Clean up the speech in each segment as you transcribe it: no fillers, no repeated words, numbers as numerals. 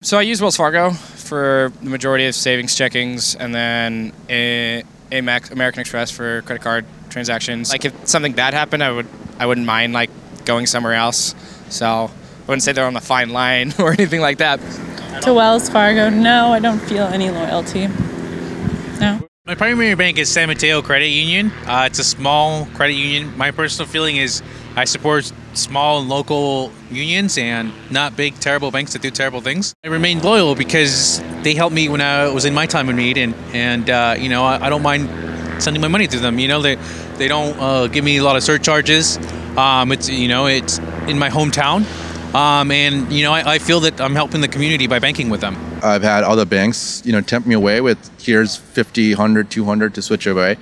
So I use Wells Fargo for the majority of savings checkings, and then American Express for credit card transactions. Like if something bad happened, I wouldn't mind like going somewhere else. So I wouldn't say they're on the fine line or anything like that. To Wells Fargo, no, I don't feel any loyalty. No. My primary bank is San Mateo Credit Union. It's a small credit union. My personal feeling is I support small and local unions and not big, terrible banks that do terrible things. I remained loyal because they helped me when I was in my time of need, and you know, I don't mind sending my money to them. You know, they don't give me a lot of surcharges. It's in my hometown, and you know, I feel that I'm helping the community by banking with them. I've had other banks, tempt me away with here's 50, 100, 200 to switch away.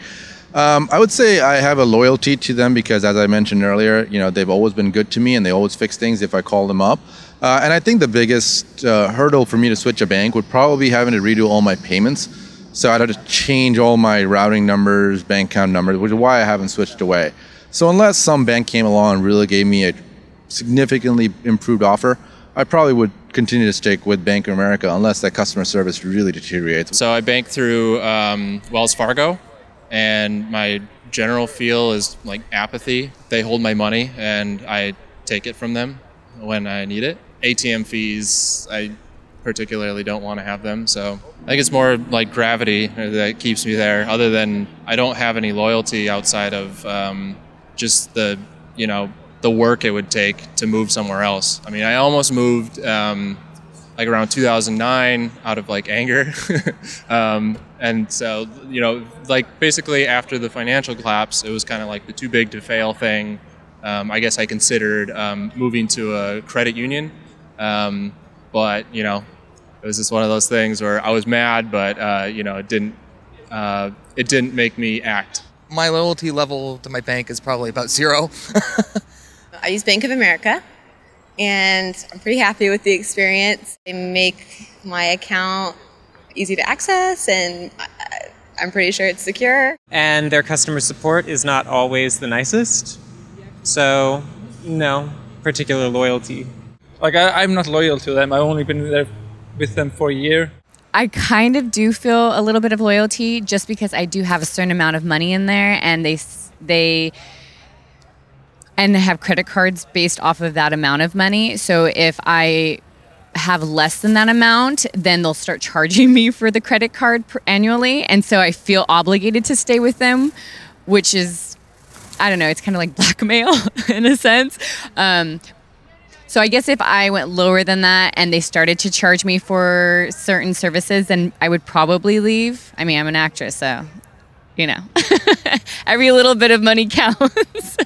I would say I have a loyalty to them because, as I mentioned earlier, they've always been good to me and they always fix things if I call them up. And I think the biggest hurdle for me to switch a bank would probably be having to redo all my payments. So I'd have to change all my routing numbers, bank account numbers, which is why I haven't switched away. So unless some bank came along and really gave me a significantly improved offer, I probably would continue to stick with Bank of America unless that customer service really deteriorates. So I bank through Wells Fargo, and my general feel is like apathy. They hold my money and I take it from them when I need it. ATM fees, I particularly don't want to have them. So I think it's more like gravity that keeps me there, other than I don't have any loyalty outside of just the work it would take to move somewhere else. I mean, I almost moved like around 2009 out of like anger. And so, like basically after the financial collapse, it was kind of like the too big to fail thing. I guess I considered moving to a credit union. But, it was just one of those things where I was mad, but, it didn't make me act. My loyalty level to my bank is probably about 0. I use Bank of America, and I'm pretty happy with the experience. They make my account easy to access, and I'm pretty sure it's secure. And their customer support is not always the nicest, so no particular loyalty. Like I'm not loyal to them. I've only been there with them for a year. I kind of do feel a little bit of loyalty just because I do have a certain amount of money in there, and they have credit cards based off of that amount of money. So if I have less than that amount, then they'll start charging me for the credit card annually. And so I feel obligated to stay with them, which is, I don't know, it's kind of like blackmail in a sense. So I guess if I went lower than that and they started to charge me for certain services, then I would probably leave. I mean, I'm an actress, so, every little bit of money counts.